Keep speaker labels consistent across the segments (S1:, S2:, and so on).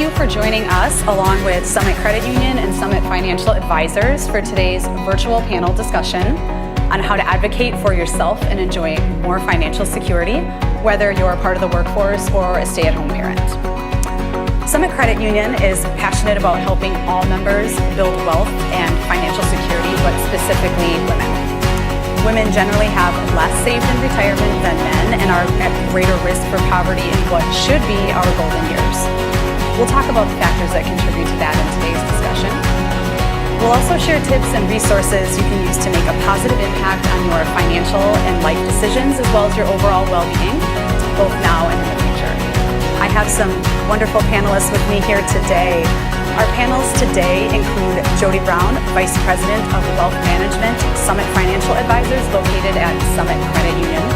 S1: you for joining us along with Summit Credit Union and Summit Financial Advisors for today's virtual panel discussion on how to advocate for yourself and enjoy more financial security, whether you're a part of the workforce or a stay-at-home parent. Summit Credit Union is passionate about helping all members build wealth and financial security, but specifically women. Women generally have less saved in retirement than men and are at greater risk for poverty in what should be our golden years. We'll talk about the factors that contribute to that in today's discussion. We'll also share tips and resources you can use to make a positive impact on your financial and life decisions, as well as your overall well-being, both now and in the future. I have some wonderful panelists with me here today. Our panels today include Jody Brown, Vice President of Wealth Management, Summit Financial Advisors, located at Summit Credit Union.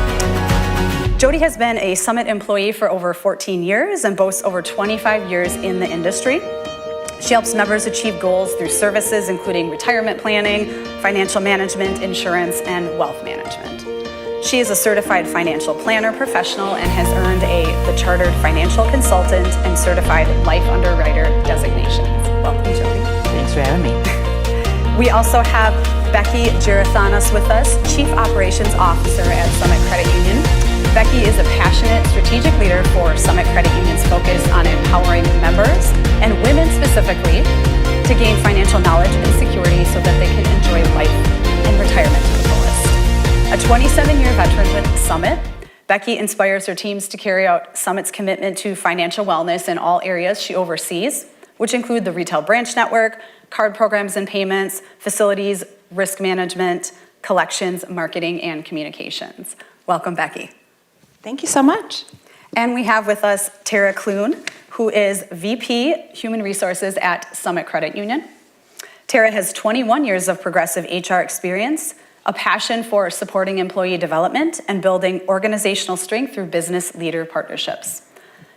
S1: Jody has been a Summit employee for over 14 years and boasts over 25 years in the industry. She helps members achieve goals through services including retirement planning, financial management, insurance, and wealth management. She is a certified financial planner professional and has earned the Chartered Financial Consultant and Certified Life Underwriter designations. Welcome, Jody.
S2: Thanks for having me.
S1: We also have Becky Gerathanos with us, Chief Operations Officer at Summit Credit Union. Becky is a passionate strategic leader for Summit Credit Union's focus on empowering members, and women specifically, to gain financial knowledge and security so that they can enjoy life and retirement to the fullest. A 27-year veteran with Summit, Becky inspires her teams to carry out Summit's commitment to financial wellness in all areas she oversees, which include the retail branch network, card programs and payments, facilities, risk management, collections, marketing, and communications. Welcome, Becky.
S3: Thank you so much.
S1: And we have with us Tara Clune, who is VP Human Resources at Summit Credit Union. Tara has 21 years of progressive HR experience, a passion for supporting employee development and building organizational strength through business leader partnerships.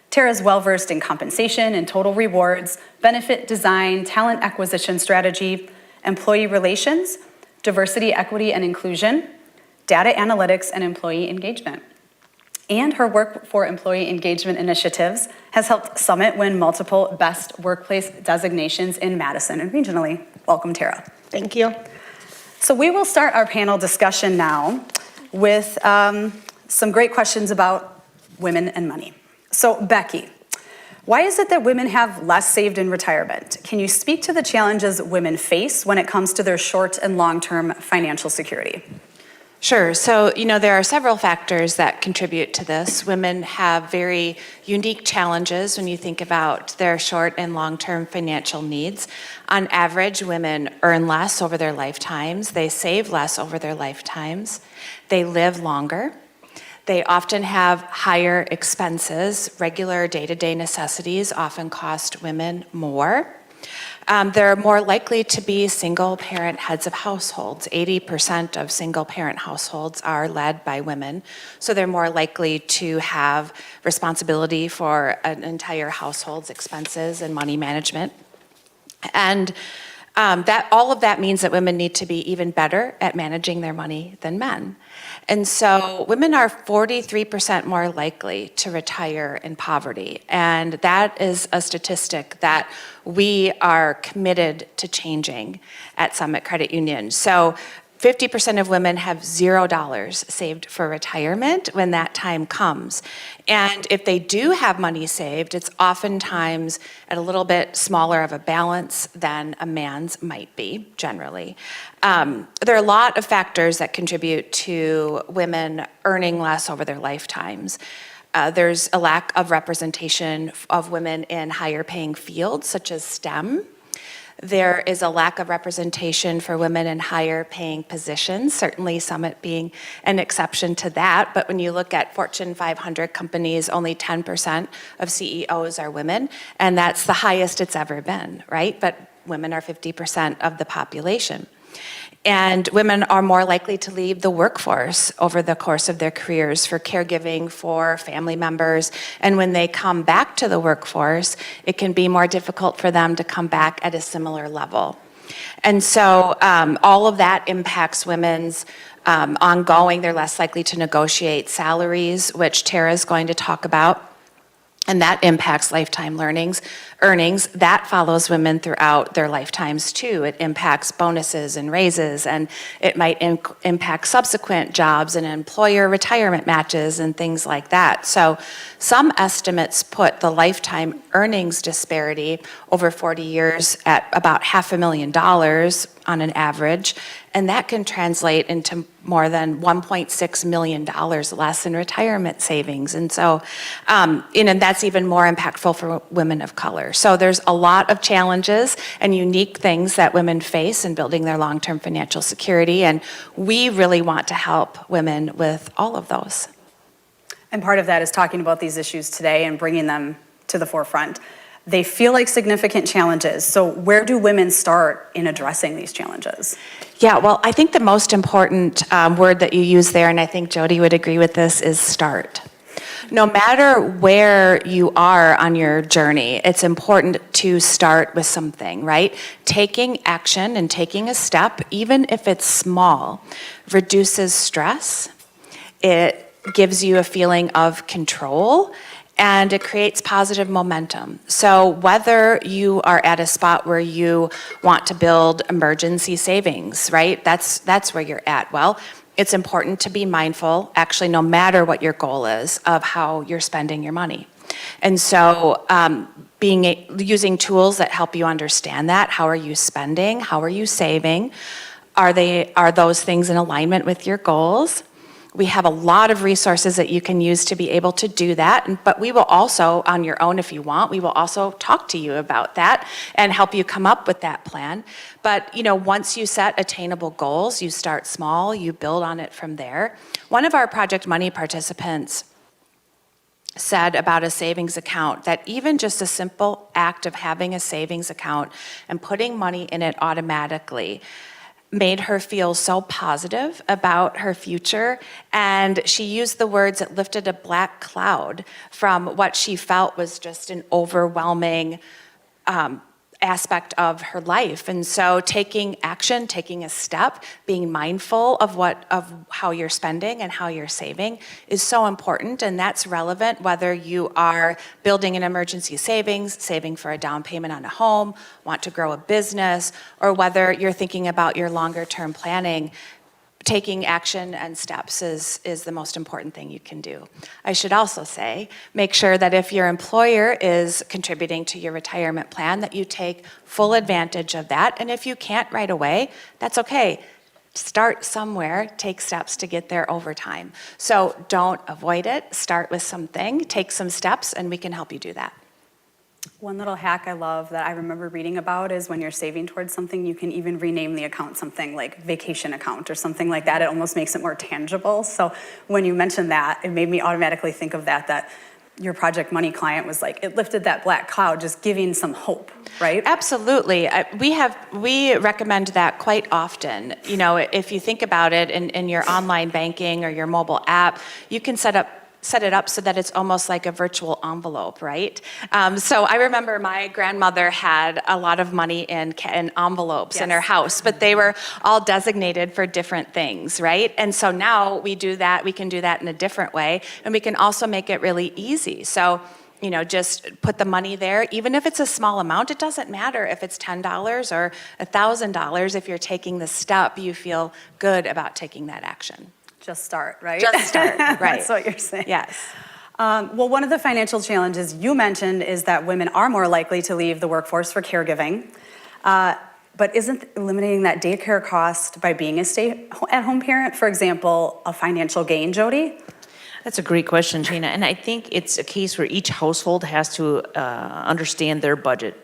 S1: Tara is well-versed in compensation and total rewards, benefit design, talent acquisition strategy, employee relations, diversity, equity, and inclusion, data analytics, and employee engagement. And her work for employee engagement initiatives has helped Summit win multiple Best Workplace designations in Madison and regionally. Welcome, Tara.
S3: Thank you.
S1: So we will start our panel discussion now with some great questions about women and money. So Becky, why is it that women have less saved in retirement? Can you speak to the challenges women face when it comes to their short and long-term financial security?
S3: Sure. So, there are several factors that contribute to this. Women have very unique challenges when you think about their short and long-term financial needs. On average, women earn less over their lifetimes. They save less over their lifetimes. They live longer. They often have higher expenses. Regular day-to-day necessities often cost women more. They're more likely to be single-parent heads of households. 80% of single-parent households are led by women, so they're more likely to have responsibility for an entire household's expenses and money management. And all of that means that women need to be even better at managing their money than men. And so women are 43% more likely to retire in poverty. And that is a statistic that we are committed to changing at Summit Credit Union. So 50% of women have $0 saved for retirement when that time comes. And if they do have money saved, it's oftentimes at a little bit smaller of a balance than a man's might be, generally. There are a lot of factors that contribute to women earning less over their lifetimes. There's a lack of representation of women in higher paying fields, such as STEM. There is a lack of representation for women in higher paying positions, certainly Summit being an exception to that. But when you look at Fortune 500 companies, only 10% of CEOs are women, and that's the highest it's ever been, right? But women are 50% of the population. And women are more likely to leave the workforce over the course of their careers for caregiving for family members. And when they come back to the workforce, it can be more difficult for them to come back at a similar level. And so all of that impacts women's ongoing. They're less likely to negotiate salaries, which Tara is going to talk about. And that impacts lifetime earnings. That follows women throughout their lifetimes too. It impacts bonuses and raises, and it might impact subsequent jobs and employer retirement matches and things like that. So some estimates put the lifetime earnings disparity over 40 years at about $500,000 on an average, and that can translate into more than $1.6 million less in retirement savings. And so, and that's even more impactful for women of color. So there's a lot of challenges and unique things that women face in building their long-term financial security, and we really want to help women with all of those.
S1: And part of that is talking about these issues today and bringing them to the forefront. They feel like significant challenges. So where do women start in addressing these challenges?
S3: Yeah, well, I think the most important word that you use there, and I think Jody would agree with this, is start. No matter where you are on your journey, it's important to start with something, right? Taking action and taking a step, even if it's small, reduces stress. It gives you a feeling of control, and it creates positive momentum. So whether you are at a spot where you want to build emergency savings, right? That's where you're at. Well, it's important to be mindful, actually, no matter what your goal is, of how you're spending your money. And so using tools that help you understand that. How are you spending? How are you saving? Are those things in alignment with your goals? We have a lot of resources that you can use to be able to do that, but we will also, on your own if you want, we will also talk to you about that and help you come up with that plan. But once you set attainable goals, you start small, you build on it from there. One of our Project Money participants said about a savings account that even just a simple act of having a savings account and putting money in it automatically made her feel so positive about her future, and she used the words, it lifted a black cloud from what she felt was just an overwhelming aspect of her life. And so taking action, taking a step, being mindful of how you're spending and how you're saving is so important, and that's relevant whether you are building an emergency savings, saving for a down payment on a home, want to grow a business, or whether you're thinking about your longer term planning. Taking action and steps is the most important thing you can do. I should also say, make sure that if your employer is contributing to your retirement plan, that you take full advantage of that. And if you can't right away, that's okay. Start somewhere, take steps to get there over time. So don't avoid it, start with something, take some steps, and we can help you do that.
S1: One little hack I love that I remember reading about is when you're saving towards something, you can even rename the account something like vacation account or something like that. It almost makes it more tangible. So when you mentioned that, it made me automatically think of that your Project Money client was like, it lifted that black cloud, just giving some hope, right?
S3: Absolutely. We recommend that quite often. If you think about it in your online banking or your mobile app, you can set it up so that it's almost like a virtual envelope, right? So I remember my grandmother had a lot of money in envelopes in her house, but they were all designated for different things, right? And so now we do that, we can do that in a different way, and we can also make it really easy. So, just put the money there. Even if it's a small amount, it doesn't matter if it's $10 or $1,000. If you're taking the step, you feel good about taking that action.
S1: Just start, right?
S3: Just start, right.
S1: That's what you're saying.
S3: Yes.
S1: Well, one of the financial challenges you mentioned is that women are more likely to leave the workforce for caregiving. But isn't eliminating that daycare cost by being a stay-at-home parent, for example, a financial gain, Jody?
S2: That's a great question, Gina, and I think it's a case where each household has to understand their budget.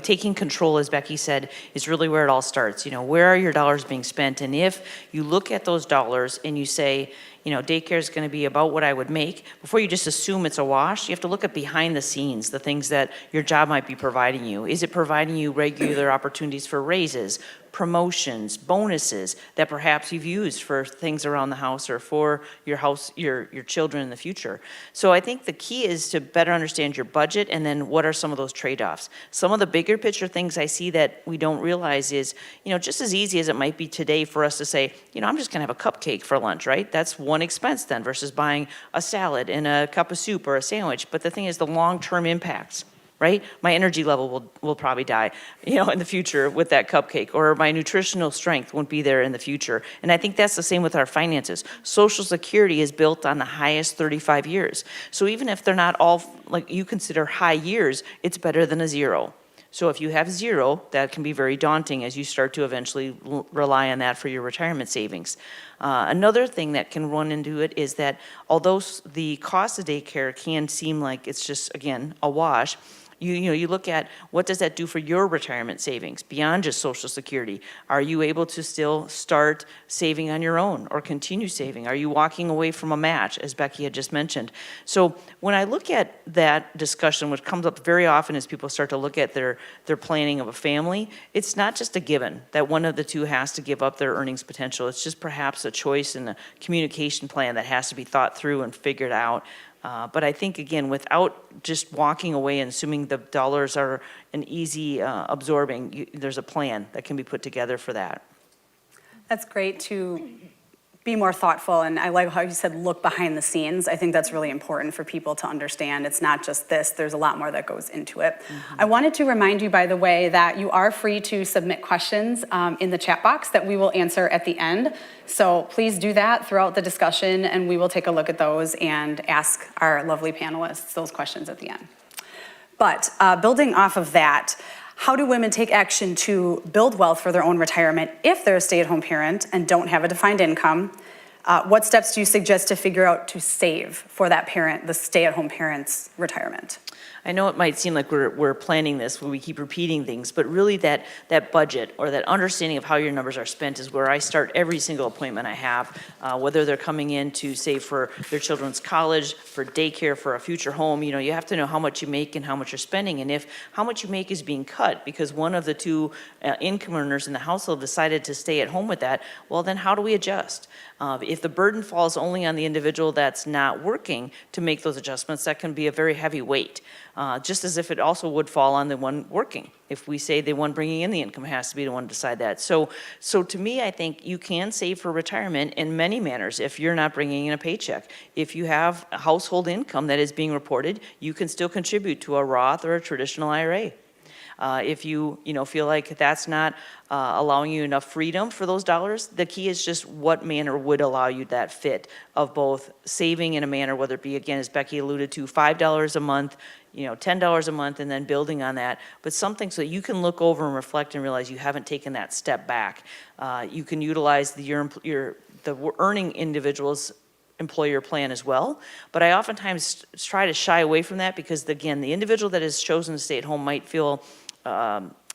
S2: Taking control, as Becky said, is really where it all starts. Where are your dollars being spent? And if you look at those dollars and you say, daycare is going to be about what I would make, before you just assume it's a wash, you have to look at behind the scenes, the things that your job might be providing you. Is it providing you regular opportunities for raises, promotions, bonuses that perhaps you've used for things around the house or for your house, your children in the future? So I think the key is to better understand your budget, and then what are some of those trade-offs. Some of the bigger picture things I see that we don't realize is, just as easy as it might be today for us to say, I'm just gonna have a cupcake for lunch, right? That's one one expense then versus buying a salad and a cup of soup or a sandwich. But the thing is the long-term impacts, right? My energy level will probably die, in the future with that cupcake, or my nutritional strength won't be there in the future. And I think that's the same with our finances. Social Security is built on the highest 35 years. So even if they're not all like you consider high years, it's better than a zero. So if you have zero, that can be very daunting as you start to eventually rely on that for your retirement savings. Another thing that can run into it is that although the cost of daycare can seem like it's just, again, a wash, you look at what does that do for your retirement savings beyond just Social Security? Are you able to still start saving on your own or continue saving? Are you walking away from a match, as Becky had just mentioned? So when I look at that discussion, which comes up very often as people start to look at their planning of a family, it's not just a given that one of the two has to give up their earnings potential. It's just perhaps a choice and a communication plan that has to be thought through and figured out. But I think, again, without just walking away and assuming the dollars are an easy absorbing, there's a plan that can be put together for that.
S1: That's great to be more thoughtful, and I like how you said look behind the scenes. I think that's really important for people to understand. It's not just this, there's a lot more that goes into it. I wanted to remind you, by the way, that you are free to submit questions in the chat box that we will answer at the end. So please do that throughout the discussion, and we will take a look at those and ask our lovely panelists those questions at the end. But building off of that, how do women take action to build wealth for their own retirement if they're a stay-at-home parent and don't have a defined income? What steps do you suggest to figure out to save for that parent, the stay-at-home parent's retirement?
S2: I know it might seem like we're planning this when we keep repeating things, but really that budget or that understanding of how your numbers are spent is where I start every single appointment I have, whether they're coming in to save for their children's college, for daycare, for a future home. You have to know how much you make and how much you're spending, and if how much you make is being cut because one of the two income earners in the household decided to stay at home with that, well, then how do we adjust? If the burden falls only on the individual that's not working to make those adjustments, that can be a very heavy weight. Just as if it also would fall on the one working. If we say the one bringing in the income has to be the one to decide that. So to me, I think you can save for retirement in many manners if you're not bringing in a paycheck. If you have a household income that is being reported, you can still contribute to a Roth or a traditional IRA. If you feel like that's not allowing you enough freedom for those dollars, the key is just what manner would allow you that fit of both saving in a manner, whether it be, again, as Becky alluded to, $5 a month, $10 a month, and then building on that, but something so that you can look over and reflect and realize you haven't taken that step back. You can utilize the earning individual's employer plan as well, but I oftentimes try to shy away from that because, again, the individual that has chosen to stay at home might feel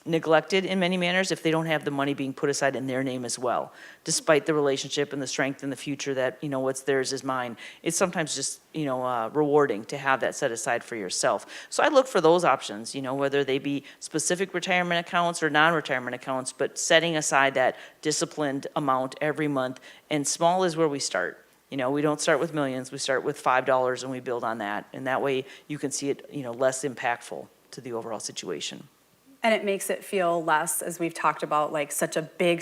S2: neglected in many manners if they don't have the money being put aside in their name as well, despite the relationship and the strength in the future that, what's theirs is mine. It's sometimes just, rewarding to have that set aside for yourself. So I look for those options, whether they be specific retirement accounts or non-retirement accounts, but setting aside that disciplined amount every month, and small is where we start. We don't start with millions, we start with $5 and we build on that. And that way you can see it, less impactful to the overall situation.
S1: And it makes it feel less, as we've talked about, like such a big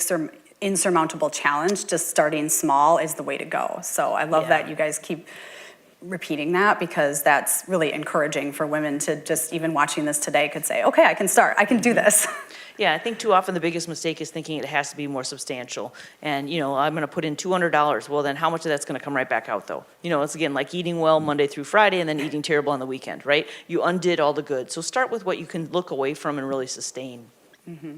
S1: insurmountable challenge. Just starting small is the way to go. So I love that you guys keep repeating that, because that's really encouraging for women to just, even watching this today, could say, okay, I can start, I can do this.
S2: Yeah, I think too often the biggest mistake is thinking it has to be more substantial. And, I'm going to put in $200. Well, then how much of that's going to come right back out, though? It's, again, like eating well Monday through Friday and then eating terrible on the weekend, right? You undid all the good. So start with what you can look away from and really sustain. Mm-hmm.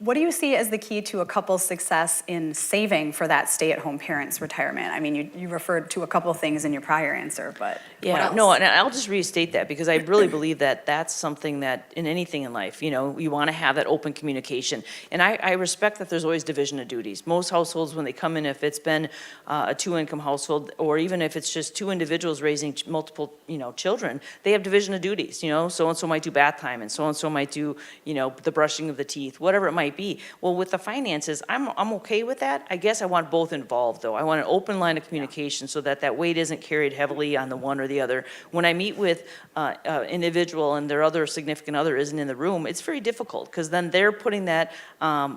S1: What do you see as the key to a couple's success in saving for that stay-at-home parent's retirement? I mean, you referred to a couple of things in your prior answer, but what else?
S2: No, and I'll just restate that because I really believe that that's something that in anything in life, you want to have that open communication. And I respect that there's always division of duties. Most households, when they come in, if it's been a two-income household, or even if it's just two individuals raising multiple, children, they have division of duties. So-and-so might do bath time, and so-and-so might do, the brushing of the teeth, whatever it might be. Well, with the finances, I'm okay with that. I guess I want both involved, though. I want an open line of communication so that weight isn't carried heavily on the one or the other. When I meet with an individual and their other significant other isn't in the room, it's very difficult because then they're putting that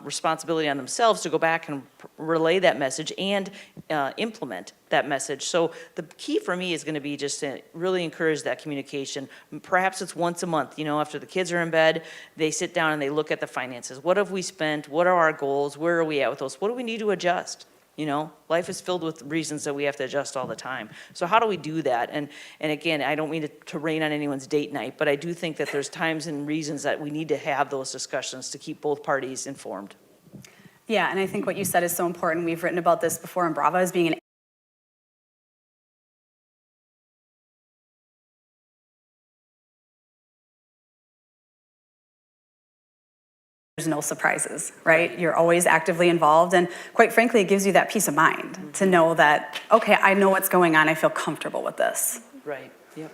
S2: responsibility on themselves to go back and relay that message and implement that message. So the key for me is going to be just to really encourage that communication. Perhaps it's once a month, after the kids are in bed, they sit down and they look at the finances. What have we spent? What are our goals? Where are we at with those? What do we need to adjust? Life is filled with reasons that we have to adjust all the time. So how do we do that? And again, I don't mean to rain on anyone's date night, but I do think that there's times and reasons that we need to have those discussions to keep both parties informed.
S1: Yeah, and I think what you said is so important. We've written about this before in Brava as being an there's no surprises, right? You're always actively involved, and quite frankly, it gives you that peace of mind to know that, okay, I know what's going on, I feel comfortable with this.
S2: Right, yep.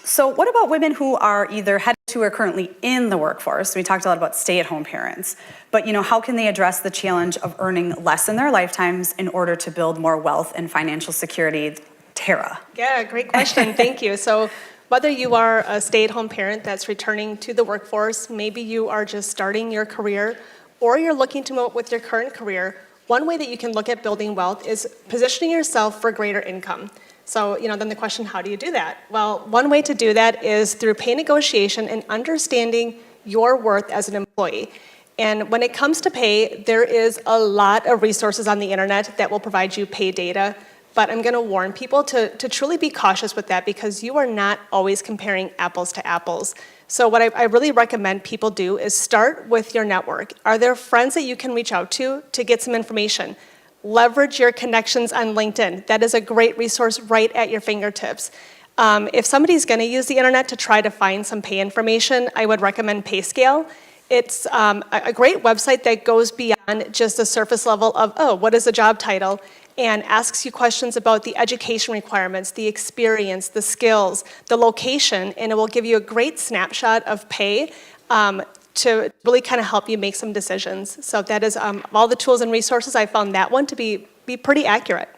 S1: So what about women who are either headed to or currently in the workforce? We talked a lot about stay-at-home parents, but how can they address the challenge of earning less in their lifetimes in order to build more wealth and financial security? Tara.
S4: Yeah, great question. Thank you. So whether you are a stay-at-home parent that's returning to the workforce, maybe you are just starting your career, or you're looking to move with your current career, one way that you can look at building wealth is positioning yourself for greater income. So, then the question, how do you do that? Well, one way to do that is through pay negotiation and understanding your worth as an employee. And when it comes to pay, there is a lot of resources on the internet that will provide you pay data. But I'm going to warn people to truly be cautious with that, because you are not always comparing apples to apples. So what I really recommend people do is start with your network. Are there friends that you can reach out to get some information? Leverage your connections on LinkedIn. That is a great resource right at your fingertips. If somebody's going to use the internet to try to find some pay information, I would recommend PayScale. It's a great website that goes beyond just the surface level of, what is the job title? And asks you questions about the education requirements, the experience, the skills, the location, and it will give you a great snapshot of pay to really kind of help you make some decisions. So that is, of all the tools and resources, I found that one to be pretty accurate.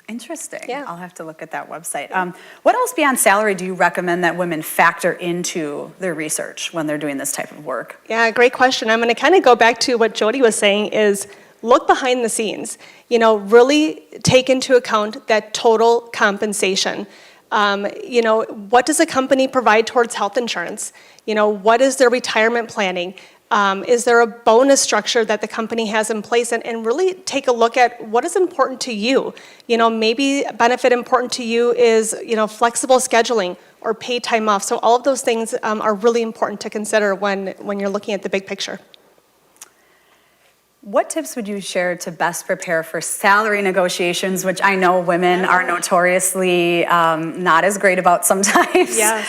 S1: Interesting.
S4: Yeah.
S1: I'll have to look at that website. What else beyond salary do you recommend that women factor into their research when they're doing this type of work?
S4: Yeah, great question. I'm going to kind of go back to what Jody was saying is, look behind the scenes, really take into account that total compensation. What does a company provide towards health insurance? What is their retirement planning? Is there a bonus structure that the company has in place? And really take a look at what is important to you. Maybe a benefit important to you is, flexible scheduling or paid time off. So all of those things are really important to consider when you're looking at the big picture.
S1: What tips would you share to best prepare for salary negotiations, which I know women are notoriously not as great about sometimes?
S4: Yes.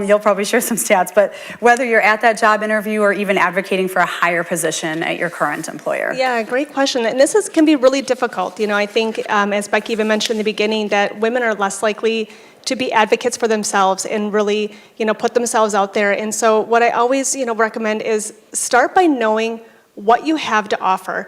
S1: You'll probably share some stats, but whether you're at that job interview or even advocating for a higher position at your current employer.
S4: Yeah, great question. And this can be really difficult. I think, as Becky even mentioned in the beginning, that women are less likely to be advocates for themselves and really, put themselves out there. And so what I always, recommend is start by knowing what you have to offer.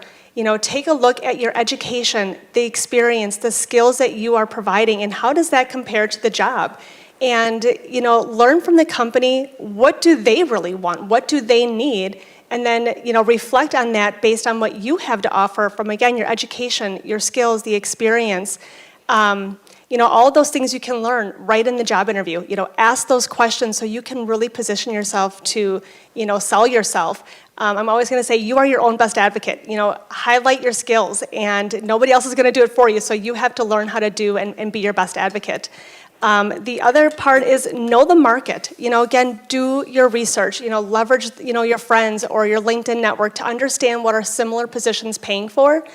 S4: Take a look at your education, the experience, the skills that you are providing, and how does that compare to the job? And, learn from the company, what do they really want? What do they need? And then, reflect on that based on what you have to offer from, again, your education, your skills, the experience. All of those things you can learn right in the job interview. Ask those questions so you can really position yourself to, sell yourself. I'm always going to say you are your own best advocate. Highlight your skills, and nobody else is going to do it for you. So you have to learn how to do and be your best advocate. The other part is know the market. Again, do your research. Leverage, your friends or your LinkedIn network to understand what are similar positions paying for.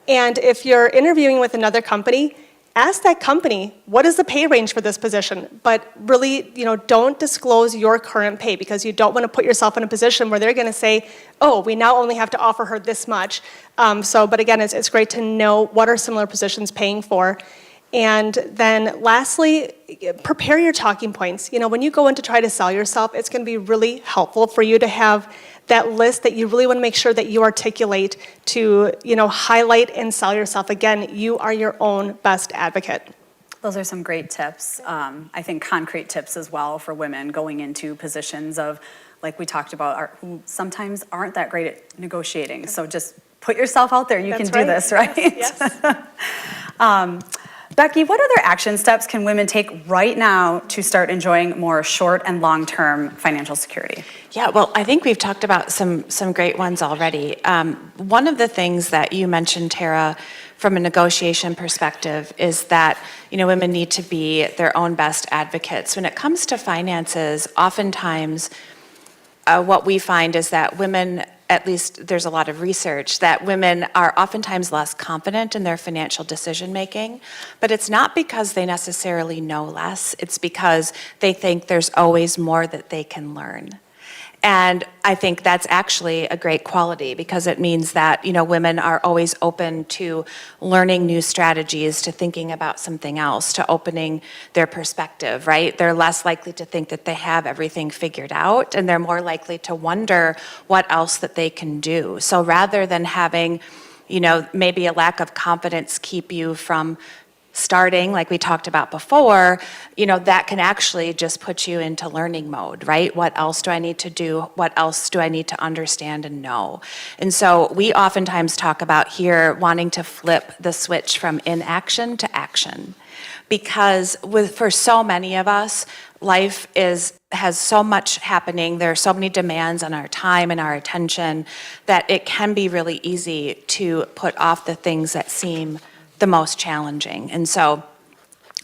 S4: And if you're interviewing with another company, ask that company, what is the pay range for this position? But really, don't disclose your current pay, because you don't want to put yourself in a position where they're going to say, oh, we now only have to offer her this much. But again, it's great to know what are similar positions paying for. And then lastly, prepare your talking points. When you go in to try to sell yourself, it's going to be really helpful for you to have that list that you really want to make sure that you articulate to, highlight and sell yourself. Again, you are your own best advocate.
S1: Those are some great tips. I think concrete tips as well for women going into positions of, like we talked about, who sometimes aren't that great at negotiating. So just Put yourself out there. You
S4: That's
S1: can do
S4: right.
S1: this, right?
S4: Yes.
S1: Becky, what other action steps can women take right now to start enjoying more short and long-term financial security?
S3: Yeah, well, I think we've talked about some great ones already. One of the things that you mentioned, Tara, from a negotiation perspective is that, women need to be their own best advocates. When it comes to finances, oftentimes what we find is that women, at least there's a lot of research, that women are oftentimes less confident in their financial decision making, but it's not because they necessarily know less, it's because they think there's always more that they can learn. And I think that's actually a great quality because it means that, women are always open to learning new strategies, to thinking about something else, to opening their perspective, right? They're less likely to think that they have everything figured out, and they're more likely to wonder what else that they can do. So rather than having, maybe a lack of confidence keep you from starting, like we talked about before, that can actually just put you into learning mode, right? What else do I need to do? What else do I need to understand and know? And so we oftentimes talk about here wanting to flip the switch from inaction to action. Because for so many of us, life has so much happening, there are so many demands on our time and our attention that it can be really easy to put off the things that seem the most challenging. And so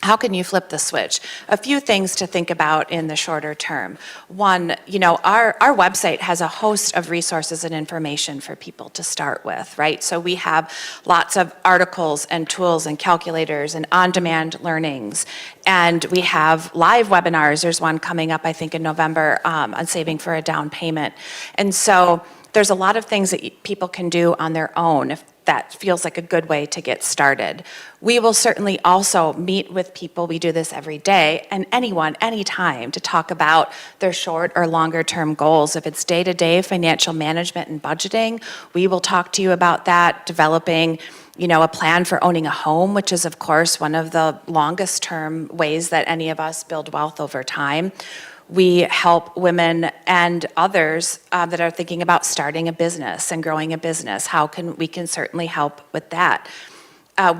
S3: how can you flip the switch? A few things to think about in the shorter term. One, our website has a host of resources and information for people to start with, right? So we have lots of articles and tools and calculators and on-demand learnings. And we have live webinars. There's one coming up, I think, in November on saving for a down payment. And so there's a lot of things that people can do on their own if that feels like a good way to get started. We will certainly also meet with people, we do this every day, and anyone, anytime, to talk about their short or longer term goals. If it's day-to-day financial management and budgeting, we will talk to you about that, developing a plan for owning a home, which is, of course, one of the longest term ways that any of us build wealth over time. We help women and others that are thinking about starting a business and growing a business. We can certainly help with that.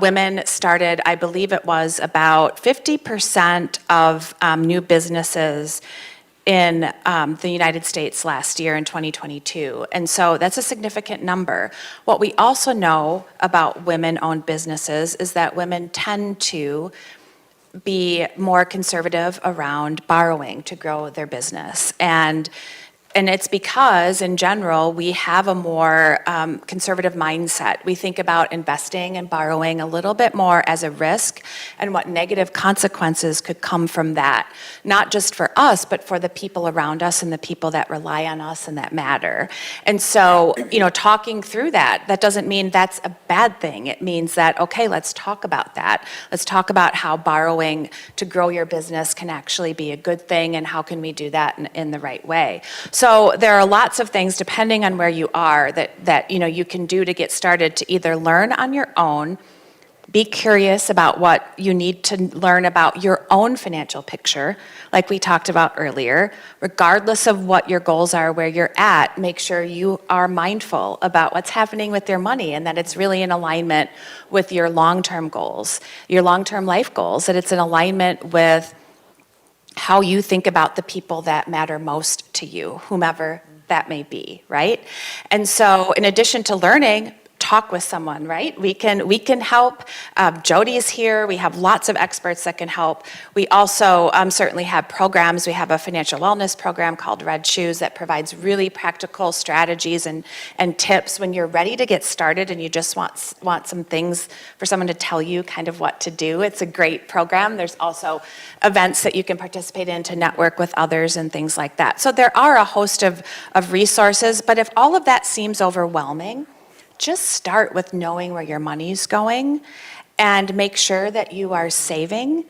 S3: Women started, I believe it was about 50% of new businesses in the United States last year in 2022. And so that's a significant number. What we also know about women-owned businesses is that women tend to be more conservative around borrowing to grow their business. And it's because, in general, we have a more conservative mindset. We think about investing and borrowing a little bit more as a risk and what negative consequences could come from that, not just for us, but for the people around us and the people that rely on us and that matter. And so, talking through that doesn't mean that's a bad thing. It means that, okay, let's talk about that. Let's talk about how borrowing to grow your business can actually be a good thing and how can we do that in the right way. So there are lots of things, depending on where you are, that you can do to get started to either learn on your own, be curious about what you need to learn about your own financial picture, like we talked about earlier. Regardless of what your goals are, where you're at, make sure you are mindful about what's happening with your money and that it's really in alignment with your long-term goals, your long-term life goals, that it's in alignment with how you think about the people that matter most to you, whomever that may be, right? And so in addition to learning, talk with someone, right? We can help. Jody is here. We have lots of experts that can help. We also certainly have programs. We have a financial wellness program called Red Shoes that provides really practical strategies and tips when you're ready to get started and you just want some things for someone to tell you kind of what to do. It's a great program. There's also events that you can participate in to network with others and things like that. So there are a host of resources, but if all of that seems overwhelming, just start with knowing where your money's going and make sure that you are saving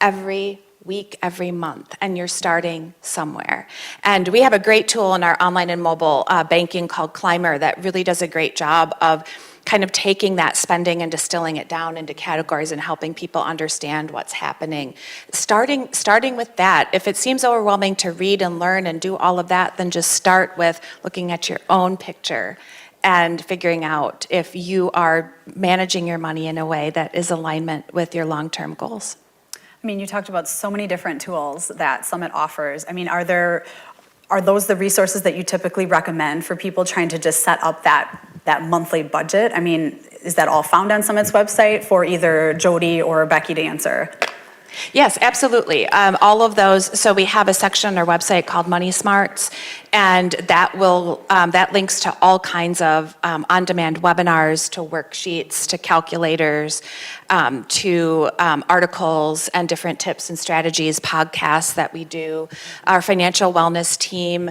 S3: every week, every month, and you're starting somewhere. And we have a great tool in our online and mobile banking called Climber that really does a great job of kind of taking that spending and distilling it down into categories and helping people understand what's happening. Starting with that. If it seems overwhelming to read and learn and do all of that, then just start with looking at your own picture and figuring out if you are managing your money in a way that is alignment with your long-term goals.
S1: I mean, you talked about so many different tools that Summit offers. I mean, are those the resources that you typically recommend for people trying to just set up that monthly budget? I mean, is that all found on Summit's website for either Jody or Becky to answer?
S3: Yes, absolutely. All of those, so we have a section on our website called Money Smarts, and that links to all kinds of on-demand webinars, to worksheets, to calculators, to articles and different tips and strategies, podcasts that we do. Our financial wellness team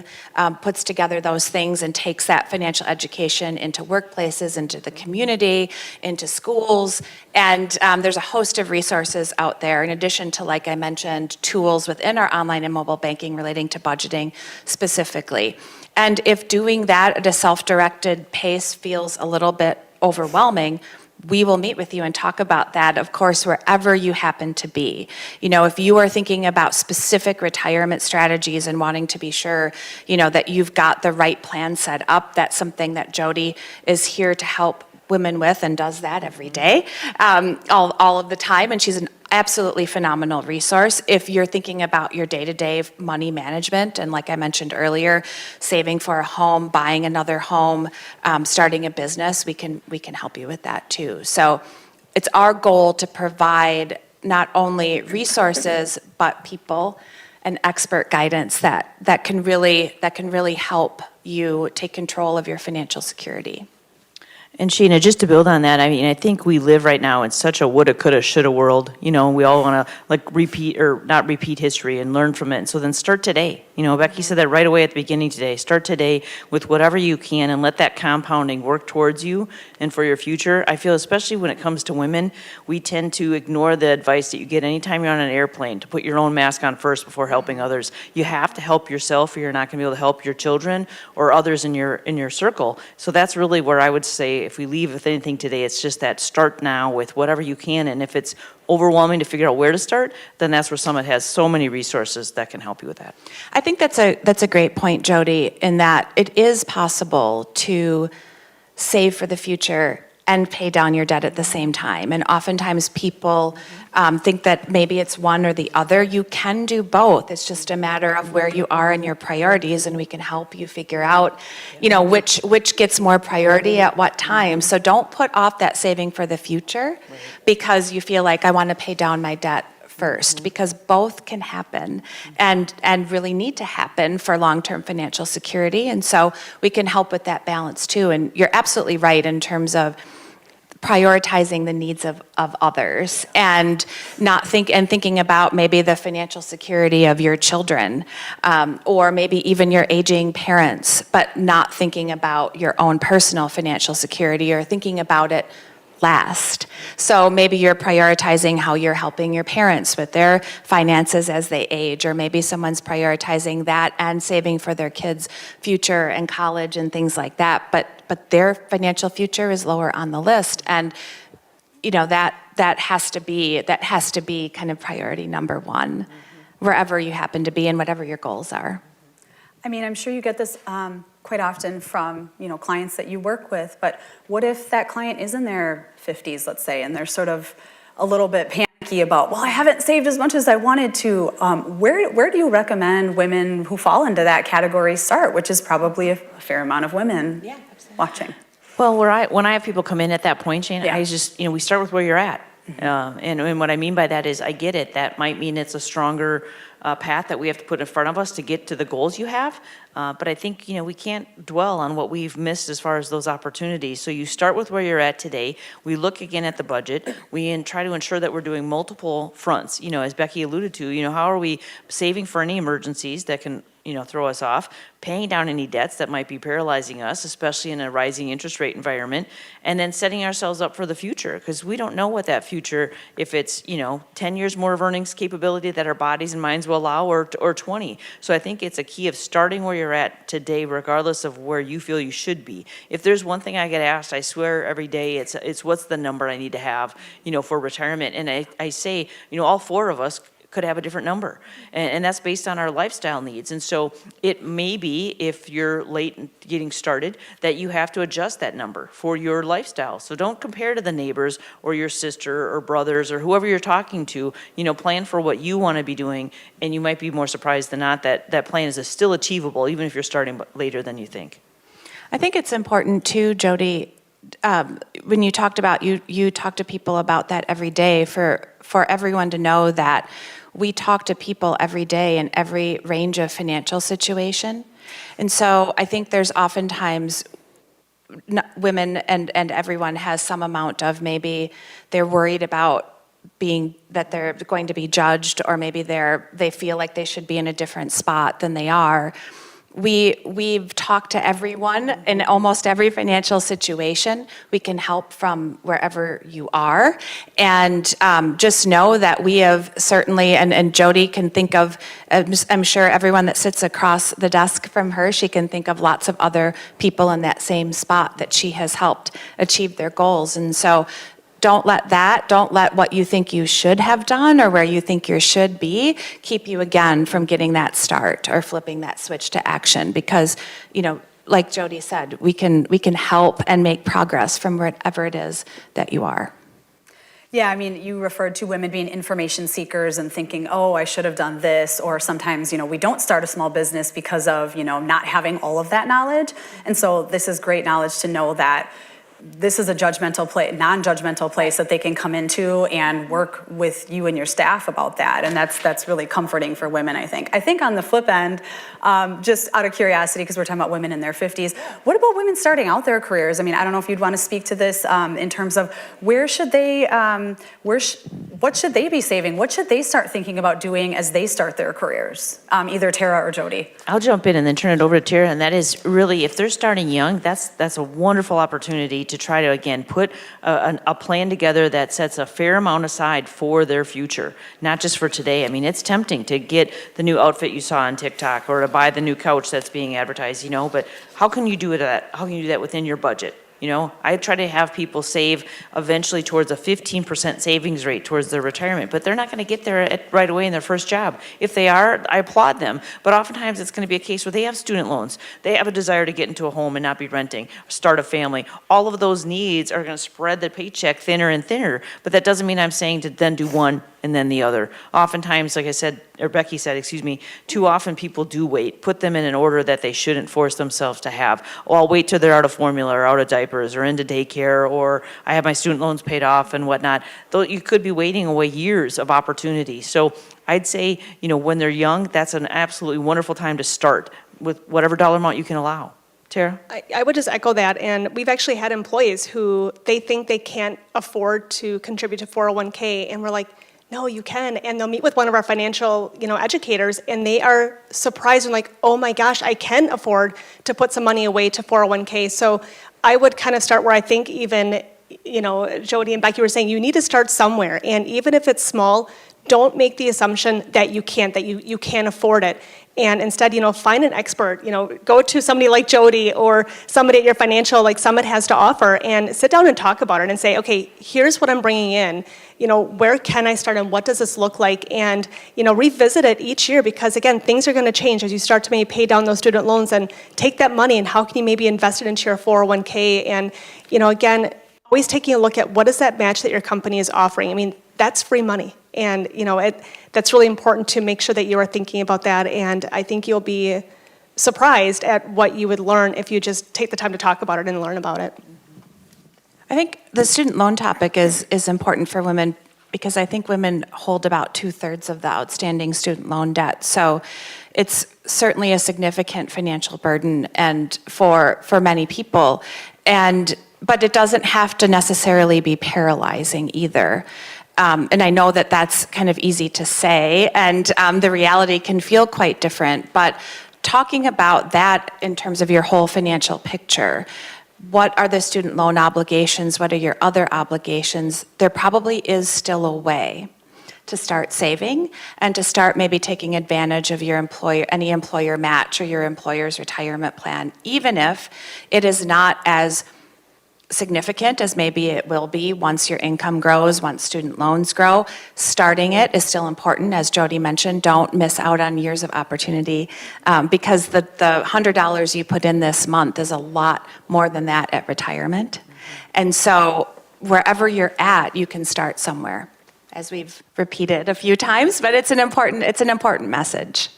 S3: puts together those things and takes that financial education into workplaces, into the community, into schools, and there's a host of resources out there, in addition to, like I mentioned, tools within our online and mobile banking relating to budgeting specifically. And if doing that at a self-directed pace feels a little bit overwhelming, we will meet with you and talk about that, of course, wherever you happen to be. You know, if you are thinking about specific retirement strategies and wanting to be sure, you know, that you've got the right plan set up, that's something that Jody is here to help women with and does that every day, all of the time, and she's an absolutely phenomenal resource. If you're thinking about your day-to-day money management, and like I mentioned earlier, saving for a home, buying another home, starting a business, we can help you with that too. So it's our goal to provide not only resources, but people and expert guidance that can really help you take control of your financial security.
S2: And Sheena, just to build on that, I mean, I think we live right now in such a woulda, coulda, shoulda world. You know, we all want to like repeat or not repeat history and learn from it. And so then start today. You know, Becky said that right away at the beginning today. Start today with whatever you can and let that compounding work towards you and for your future. I feel especially when it comes to women, we tend to ignore the advice that you get anytime you're on an airplane to put your own mask on first before helping others. You have to help yourself or you're not going to be able to help your children or others in your circle. So that's really where I would say if we leave with anything today, it's just that start now with whatever you can. And if it's overwhelming to figure out where to start, then that's where Summit has so many resources that can help you with that.
S3: I think that's a great point, Jody, in that it is possible to save for the future and pay down your debt at the same time. And oftentimes people think that maybe it's one or the other. You can do both. It's just a matter of where you are in your priorities, and we can help you figure out, you know, which gets more priority at what time. So don't put off that saving for the future because you feel like I want to pay down my debt first, because both can happen and really need to happen for long-term financial security. And so we can help with that balance too. And you're absolutely right in terms of prioritizing the needs of others and thinking about maybe the financial security of your children, or maybe even your aging parents, but not thinking about your own personal financial security or thinking about it last. So maybe you're prioritizing how you're helping your parents with their finances as they age, or maybe someone's prioritizing that and saving for their kids' future and college and things like that. But their financial future is lower on the list, and you know that has to be kind of priority number one, wherever you happen to be and whatever your goals are.
S1: I mean, I'm sure you get this quite often from, you know, clients that you work with, but what if that client is in their 50s, let's say, and they're sort of a little bit panicky about, well, I haven't saved as much as I wanted to. Where do you recommend women who fall into that category start, which is probably a fair amount of women watching?
S2: Well, when I have people come in at that point, Shane, I just, you know, we start with where you're at. And what I mean by that is I get it. That might mean it's a stronger path that we have to put in front of us to get to the goals you have. But I think, you know, we can't dwell on what we've missed as far as those opportunities. So you start with where you're at today. We look again at the budget. We try to ensure that we're doing multiple fronts. You know, as Becky alluded to, you know, how are we saving for any emergencies that can, you know, throw us off, paying down any debts that might be paralyzing us, especially in a rising interest rate environment, and then setting ourselves up for the future, because we don't know what that future, if it's, you know, 10 years more of earnings capability that our bodies and minds will allow, or 20. So I think it's a key of starting where you're at today, regardless of where you feel you should be. If there's one thing I get asked, I swear every day, it's what's the number I need to have, you know, for retirement. And I say, you know, all four of us could have a different number. And that's based on our lifestyle needs. And so it may be, if you're late in getting started, that you have to adjust that number for your lifestyle. So don't compare to the neighbors or your sister or brothers or whoever you're talking to. Plan for what you want to be doing, and you might be more surprised than not that that plan is still achievable, even if you're starting later than you think.
S3: I think it's important too, Jody, when you talked about, you talk to people about that every day, for everyone to know that we talk to people every day in every range of financial situation. And so I think there's oftentimes women and everyone has some amount of, maybe they're worried about that they're going to be judged, or maybe they feel like they should be in a different spot than they are. We've talked to everyone in almost every financial situation. We can help from wherever you are. And just know that we have certainly, and Jody can think of, I'm sure everyone that sits across the desk from her, she can think of lots of other people in that same spot that she has helped achieve their goals. And so don't let what you think you should have done or where you think you should be keep you again from getting that start or flipping that switch to action. Because, like Jody said, we can help and make progress from wherever it is that you are.
S1: Yeah, you referred to women being information seekers and thinking, oh, I should have done this. Or sometimes, we don't start a small business because of, not having all of that knowledge. And so this is great knowledge to know that this is a non-judgmental place that they can come into and work with you and your staff about that. And that's really comforting for women, I think. I think on the flip end, just out of curiosity, because we're talking about women in their 50s, what about women starting out their careers? I don't know if you'd want to speak to this in terms of what should they be saving? What should they start thinking about doing as they start their careers? Either Tara or Jody.
S2: I'll jump in and then turn it over to Tara, and that is really, if they're starting young, that's a wonderful opportunity to try to, again, put a plan together that sets a fair amount aside for their future, not just for today. It's tempting to get the new outfit you saw on TikTok or to buy the new couch that's being advertised, but how can you do that? How can you do that within your budget? I try to have people save eventually towards a 15% savings rate towards their retirement, but they're not going to get there right away in their first job. If they are, I applaud them, but oftentimes it's going to be a case where they have student loans. They have a desire to get into a home and not be renting, start a family. All of those needs are going to spread the paycheck thinner and thinner, but that doesn't mean I'm saying to then do one and then the other. Oftentimes, like I said, or Becky said, too often people do wait. Put them in an order that they shouldn't force themselves to have. Oh, I'll wait till they're out of formula or out of diapers or into daycare, or I have my student loans paid off and whatnot. Though you could be waiting away years of opportunity. So I'd say, when they're young, that's an absolutely wonderful time to start with whatever dollar amount you can allow. Tara?
S4: I would just echo that, and we've actually had employees who they think they can't afford to contribute to 401k, and we're like, no, you can. And they'll meet with one of our financial, educators, and they are surprised and like, oh my gosh, I can afford to put some money away to 401k. So I would kind of start where I think even, Jody and Becky were saying, you need to start somewhere. And even if it's small, don't make the assumption that you can't, that you can't afford it. And instead, find an expert, go to somebody like Jody or somebody at your financial, like Summit has to offer, and sit down and talk about it and say, okay, here's what I'm bringing in. Where can I start and what does this look like? And, revisit it each year, because again, things are going to change as you start to maybe pay down those student loans and take that money and how can you maybe invest it into your 401k? And, again, always taking a look at what is that match that your company is offering. That's free money. And, that's really important to make sure that you are thinking about that. And I think you'll be surprised at what you would learn if you just take the time to talk about it and learn about it.
S3: I think the student loan topic is important for women because I think women hold about 2/3 of the outstanding student loan debt. So it's certainly a significant financial burden and for many people. But it doesn't have to necessarily be paralyzing either. And I know that that's kind of easy to say, and the reality can feel quite different. But talking about that in terms of your whole financial picture, what are the student loan obligations? What are your other obligations? There probably is still a way to start saving and to start maybe taking advantage of your any employer match or your employer's retirement plan, even if it is not as significant as maybe it will be once your income grows, once student loans grow. Starting it is still important. As Jody mentioned, don't miss out on years of opportunity because the $100 you put in this month is a lot more than that at retirement. And so wherever you're at, you can start somewhere, as we've repeated a few times, but it's an important message.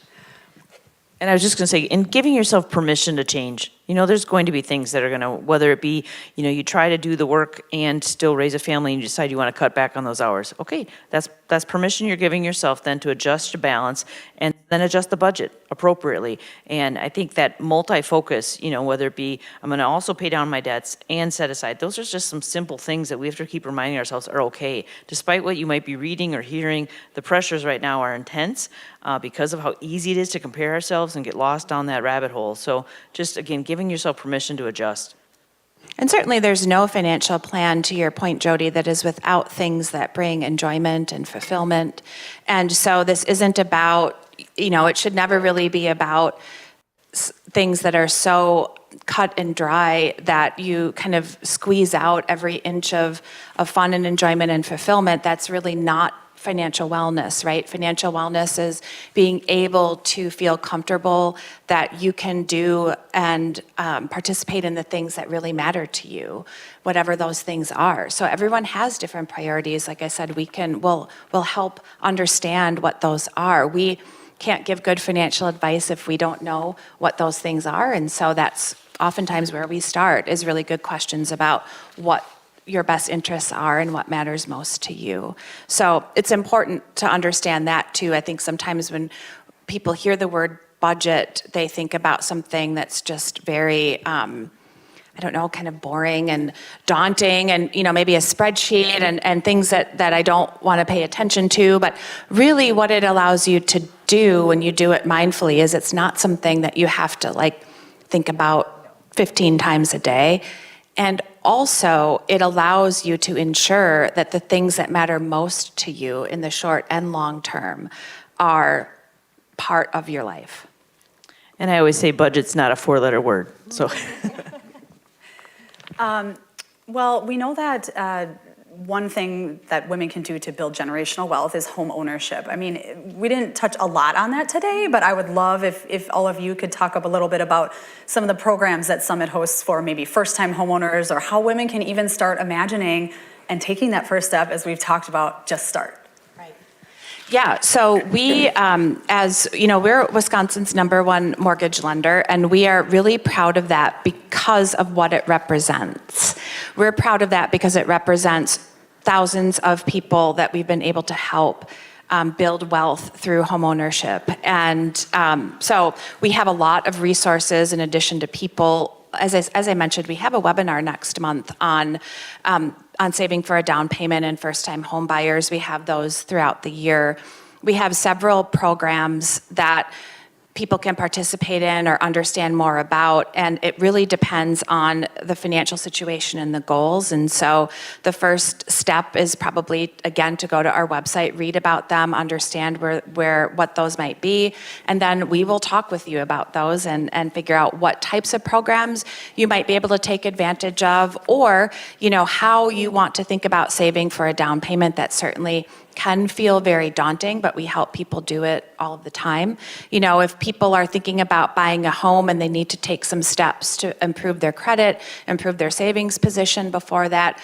S2: And I was just going to say, in giving yourself permission to change, there's going to be things that are going to, whether it be, you try to do the work and still raise a family and you decide you want to cut back on those hours. Okay, that's permission you're giving yourself then to adjust your balance and then adjust the budget appropriately. And I think that multi-focus, whether it be, I'm going to also pay down my debts and set aside, those are just some simple things that we have to keep reminding ourselves are okay. Despite what you might be reading or hearing, the pressures right now are intense because of how easy it is to compare ourselves and get lost down that rabbit hole. So just, again, giving yourself permission to adjust.
S3: And certainly there's no financial plan, to your point, Jody, that is without things that bring enjoyment and fulfillment. And so this isn't about, it should never really be about things that are so cut and dry that you kind of squeeze out every inch of fun and enjoyment and fulfillment. That's really not financial wellness, right? Financial wellness is being able to feel comfortable that you can do and participate in the things that really matter to you, whatever those things are. So everyone has different priorities. Like I said, we'll help understand what those are. We can't give good financial advice if we don't know what those things are. And so that's oftentimes where we start, is really good questions about what your best interests are and what matters most to you. So it's important to understand that too. I think sometimes when people hear the word budget, they think about something that's just very, kind of boring and daunting and, maybe a spreadsheet and things that I don't want to pay attention to. But really what it allows you to do when you do it mindfully is it's not something that you have to think about 15 times a day. And also, it allows you to ensure that the things that matter most to you in the short and long term are part of your life.
S2: And I always say budget's not a 4-letter word, so.
S1: Well, we know that one thing that women can do to build generational wealth is home ownership. I mean, we didn't touch a lot on that today, but I would love if all of you could talk up a little bit about some of the programs that Summit hosts for maybe first-time homeowners, or how women can even start imagining and taking that first step, as we've talked about, just start.
S3: Yeah, so we, we're Wisconsin's #1 mortgage lender, and we are really proud of that because of what it represents. We're proud of that because it represents thousands of people that we've been able to help build wealth through homeownership. And so we have a lot of resources in addition to people. As I mentioned, we have a webinar next month on saving for a down payment and first-time home buyers. We have those throughout the year. We have several programs that people can participate in or understand more about, and it really depends on the financial situation and the goals. And so the first step is probably, again, to go to our website, read about them, understand what those might be, and then we will talk with you about those and figure out what types of programs you might be able to take advantage of, or how you want to think about saving for a down payment. That certainly can feel very daunting, but we help people do it all of the time. If people are thinking about buying a home and they need to take some steps to improve their credit, improve their savings position before that,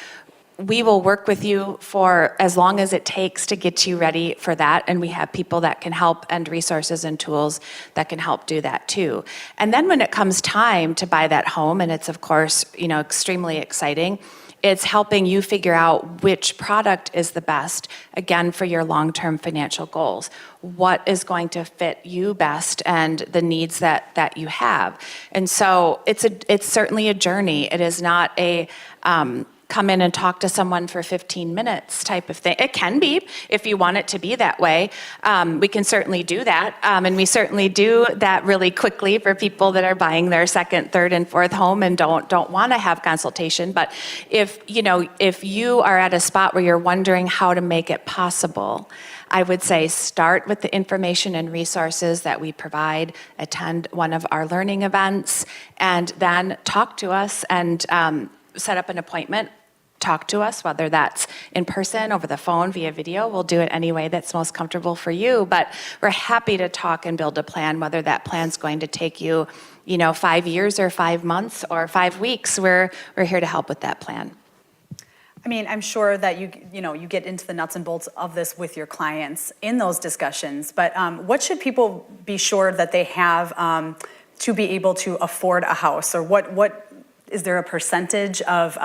S3: we will work with you for as long as it takes to get you ready for that. And we have people that can help, and resources and tools that can help do that too. And then when it comes time to buy that home, and it's of course, extremely exciting, it's helping you figure out which product is the best, again, for your long-term financial goals. What is going to fit you best and the needs that you have. And so it's certainly a journey. It is not a come in and talk to someone for 15 minutes type of thing. It can be, if you want it to be that way. We can certainly do that. And we certainly do that really quickly for people that are buying their second, third, and fourth home and don't want to have consultation. But if you are at a spot where you're wondering how to make it possible, I would say start with the information and resources that we provide, attend one of our learning events, and then talk to us and set up an appointment, talk to us, whether that's in person, over the phone, via video. We'll do it any way that's most comfortable for you. But we're happy to talk and build a plan, whether that plan's going to take you, 5 years or 5 months or 5 weeks. We're here to help with that plan.
S1: I mean, I'm sure that you get into the nuts and bolts of this with your clients in those discussions, but what should people be sure that they have to be able to afford a house? Or what is there a percentage of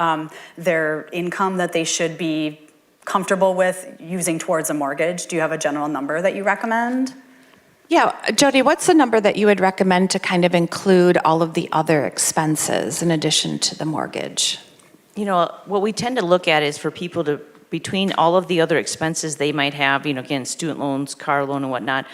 S1: their income that they should be comfortable with using towards a mortgage? Do you have a general number that you recommend?
S3: Yeah, Jody, what's the number that you would recommend to kind of include all of the other expenses in addition to the mortgage?
S2: What we tend to look at is for people to, between all of the other expenses they might have, again, student loans, car loan and whatnot,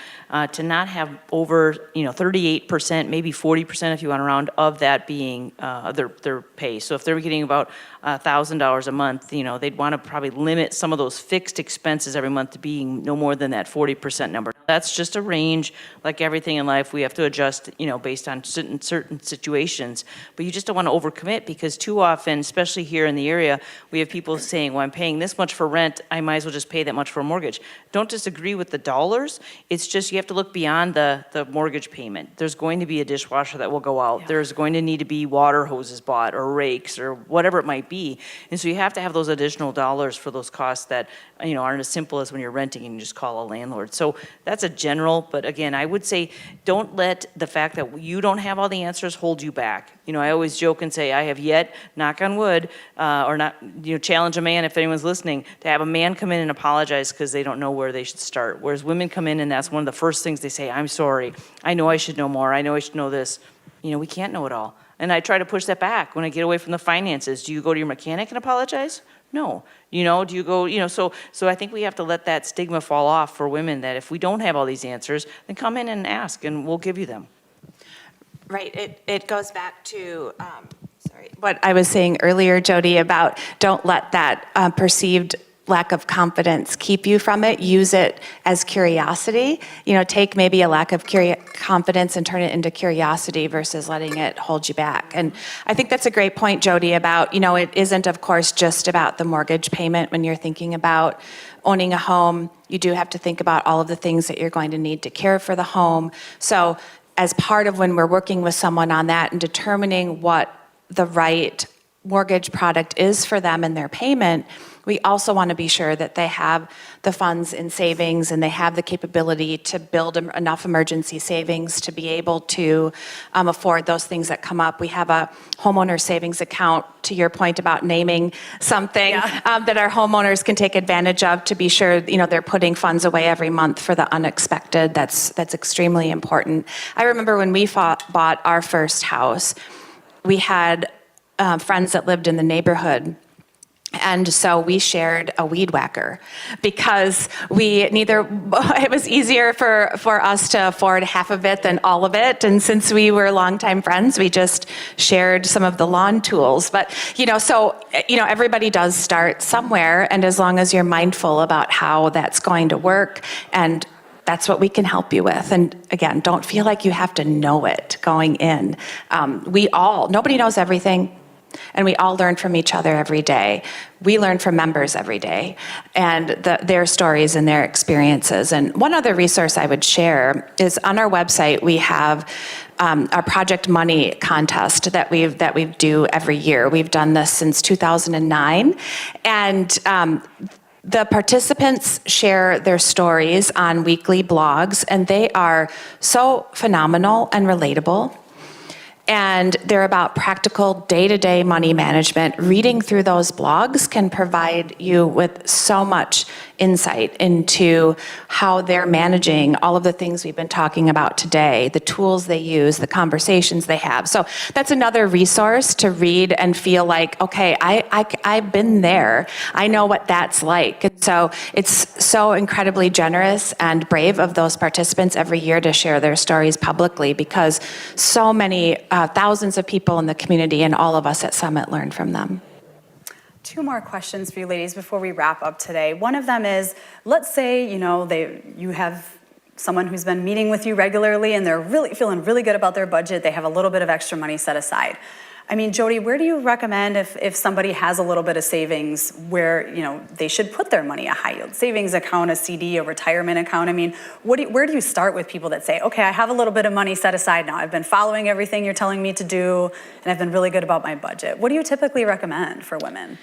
S2: to not have over, 38%, maybe 40% if you want to round, of that being their pay. So if they're getting about $1,000 a month, they'd want to probably limit some of those fixed expenses every month to being no more than that 40% number. That's just a range. Like everything in life, we have to adjust, based on certain situations. But you just don't want to overcommit, because too often, especially here in the area, we have people saying, well, I'm paying this much for rent, I might as well just pay that much for a mortgage. Don't disagree with the dollars. It's just you have to look beyond the mortgage payment. There's going to be a dishwasher that will go out. Yeah. There's going to need to be water hoses bought or rakes or whatever it might be. And so you have to have those additional dollars for those costs that aren't as simple as when you're renting and you just call a landlord. So that's a general, but again, I would say don't let the fact that you don't have all the answers hold you back. I always joke and say I have yet, knock on wood, or not, challenge a man, if anyone's listening, to have a man come in and apologize because they don't know where they should start. Whereas women come in and that's one of the first things they say, I'm sorry, I know I should know more, I know I should know this. We can't know it all. And I try to push that back when I get away from the finances. Do you go to your mechanic and apologize? No. Do you go, so I think we have to let that stigma fall off for women, that if we don't have all these answers, then come in and ask and we'll give you them.
S3: Right. It goes back to, what I was saying earlier, Jody, about don't let that perceived lack of confidence keep you from it. Use it as curiosity. Take maybe a lack of confidence and turn it into curiosity versus letting it hold you back. And I think that's a great point, Jody, about, it isn't, of course, just about the mortgage payment. When you're thinking about owning a home, you do have to think about all of the things that you're going to need to care for the home. So as part of when we're working with someone on that and determining what the right mortgage product is for them and their payment, we also want to be sure that they have the funds in savings and they have the capability to build enough emergency savings to be able to afford those things that come up. We have a homeowner savings account, to your point about naming something, that our homeowners can take advantage of to be sure they're putting funds away every month for the unexpected. That's extremely important. I remember when we bought our first house, we had friends that lived in the neighborhood. And so we shared a weed whacker because it was easier for us to afford half of it than all of it. And since we were longtime friends, we just shared some of the lawn tools. But, everybody does start somewhere. And as long as you're mindful about how that's going to work, and that's what we can help you with. And again, don't feel like you have to know it going in. Nobody knows everything. And we all learn from each other every day. We learn from members every day and their stories and their experiences. And one other resource I would share is on our website, we have our Project Money contest that we do every year. We've done this since 2009. And the participants share their stories on weekly blogs, and they are so phenomenal and relatable. And they're about practical day-to-day money management. Reading through those blogs can provide you with so much insight into how they're managing all of the things we've been talking about today, the tools they use, the conversations they have. So that's another resource to read and feel like, okay, I've been there. I know what that's like. And so it's so incredibly generous and brave of those participants every year to share their stories publicly, because so many thousands of people in the community and all of us at Summit learn from them.
S1: 2 more questions for you ladies before we wrap up today. One of them is, let's say, you have someone who's been meeting with you regularly and they're really feeling really good about their budget. They have a little bit of extra money set aside. I mean, Jody, where do you recommend if somebody has a little bit of savings where, they should put their money, a high yield savings account, a CD, a retirement account? I mean, where do you start with people that say, okay, I have a little bit of money set aside now. I've been following everything you're telling me to do, and I've been really good about my budget. What do you typically recommend for women?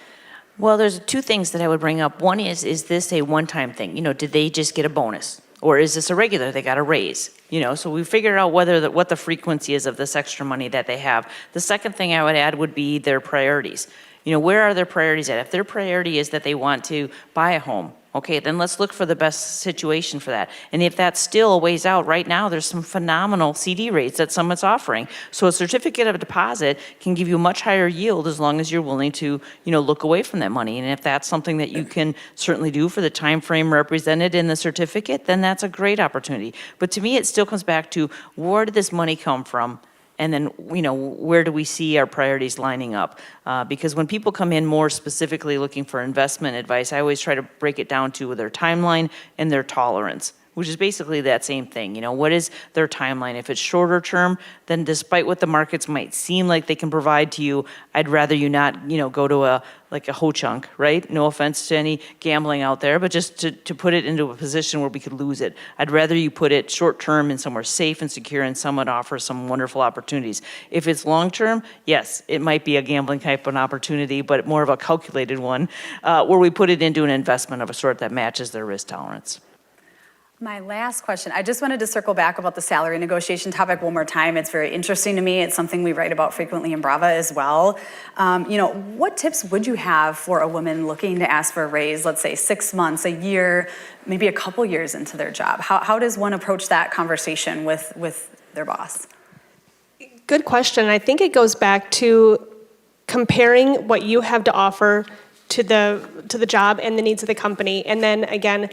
S2: Well, there's two things that I would bring up. One is this a one-time thing? Did they just get a bonus? Or is this a regular, they got a raise? So we figure out what the frequency is of this extra money that they have. The second thing I would add would be their priorities. Where are their priorities at? If their priority is that they want to buy a home, okay, then let's look for the best situation for that. And if that's still a ways out, right now there's some phenomenal CD rates that Summit's offering. So a certificate of deposit can give you a much higher yield as long as you're willing to, look away from that money. And if that's something that you can certainly do for the time frame represented in the certificate, then that's a great opportunity. But to me, it still comes back to where did this money come from? And then, where do we see our priorities lining up? Because when people come in more specifically looking for investment advice, I always try to break it down to their timeline and their tolerance, which is basically that same thing. What is their timeline? If it's shorter term, then despite what the markets might seem like they can provide to you, I'd rather you not, go to a ho-chunk, right? No offense to any gambling out there, but just to put it into a position where we could lose it. I'd rather you put it short term and somewhere safe and secure and someone offers some wonderful opportunities. If it's long term, yes, it might be a gambling type of an opportunity, but more of a calculated one where we put it into an investment of a sort that matches their risk tolerance.
S1: My last question, I just wanted to circle back about the salary negotiation topic one more time. It's very interesting to me. It's something we write about frequently in Brava as well. What tips would you have for a woman looking to ask for a raise, let's say 6 months, a year, maybe a couple years into their job? How does one approach that conversation with their boss?
S4: Good question. I think it goes back to comparing what you have to offer to the job and the needs of the company. And then again,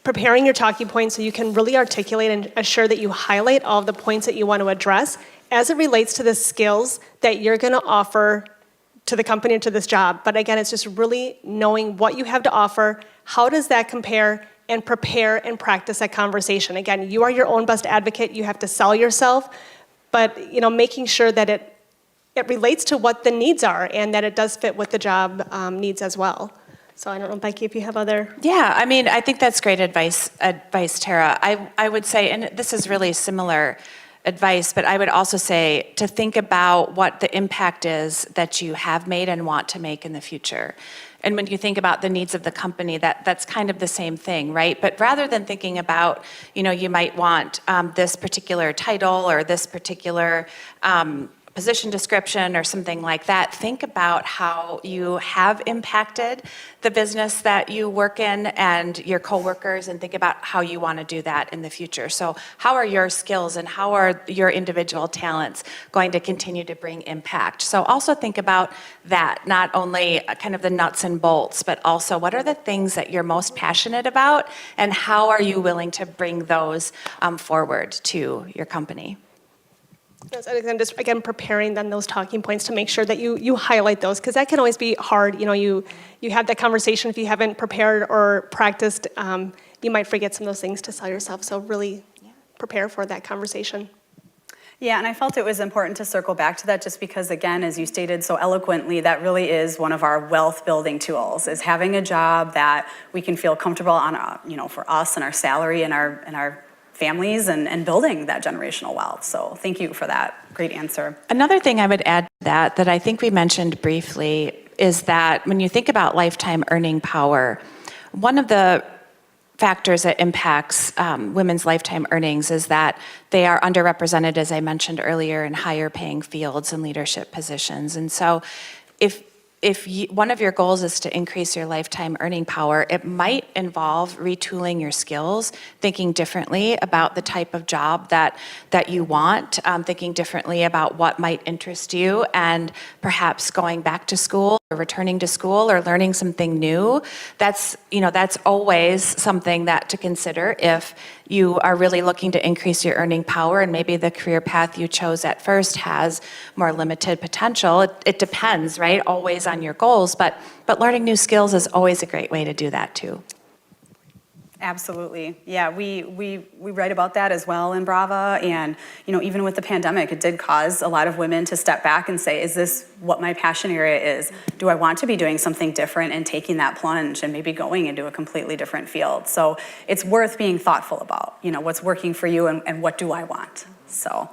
S4: preparing your talking points so you can really articulate and assure that you highlight all of the points that you want to address as it relates to the skills that you're going to offer to the company or to this job. But again, it's just really knowing what you have to offer, how does that compare, and prepare and practice that conversation. Again, you are your own best advocate. You have to sell yourself, but making sure that it relates to what the needs are and that it does fit what the job needs as well. So I don't know, Becky, if you have other...
S3: Yeah, I think that's great advice, Tara. I would say, and this is really similar advice, but I would also say to think about what the impact is that you have made and want to make in the future. And when you think about the needs of the company, that's kind of the same thing, right? But rather than thinking about, you might want this particular title or this particular position description or something like that, think about how you have impacted the business that you work in and your coworkers, and think about how you want to do that in the future. So how are your skills and how are your individual talents going to continue to bring impact? So also think about that, not only kind of the nuts and bolts, but also what are the things that you're most passionate about and how are you willing to bring those forward to your company?
S4: Yes, and just again preparing then those talking points to make sure that you highlight those, because that can always be hard. You have that conversation, if you haven't prepared or practiced, you might forget some of those things to sell yourself. So really prepare for that conversation.
S1: Yeah, and I felt it was important to circle back to that just because, again, as you stated so eloquently, that really is one of our wealth building tools, is having a job that we can feel comfortable on, for us and our salary and our families and building that generational wealth. So thank you for that great answer.
S3: Another thing I would add to that I think we mentioned briefly is that when you think about lifetime earning power, one of the factors that impacts women's lifetime earnings is that they are underrepresented, as I mentioned earlier, in higher paying fields and leadership positions. And so if one of your goals is to increase your lifetime earning power, it might involve retooling your skills, thinking differently about the type of job that you want, thinking differently about what might interest you, and perhaps going back to school or returning to school or learning something new. That's always something that to consider if you are really looking to increase your earning power, and maybe the career path you chose at first has more limited potential. It depends, right? Always on your goals, but learning new skills is always a great way to do that too.
S1: Absolutely. Yeah, we write about that as well in Brava. And, you know, even with the pandemic, it did cause a lot of women to step back and say, is this what my passion area is? Do I want to be doing something different and taking that plunge and maybe going into a completely different field? So it's worth being thoughtful about, you know, what's working for you and what do I want? So,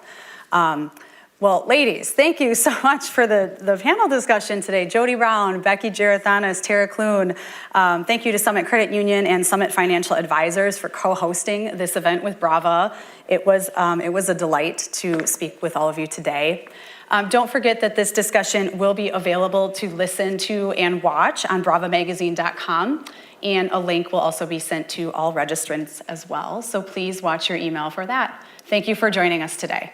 S1: well, ladies, thank you so much for the panel discussion today. Jody Brown, Becky Gerathanis, Tara Clune. Thank you to Summit Credit Union and Summit Financial Advisors for co-hosting this event with Brava. It was a delight to speak with all of you today. Don't forget that this discussion will be available to listen to and watch on bravamagazine.com, and a link will also be sent to all registrants as well. So please watch your email for that. Thank you for joining us today.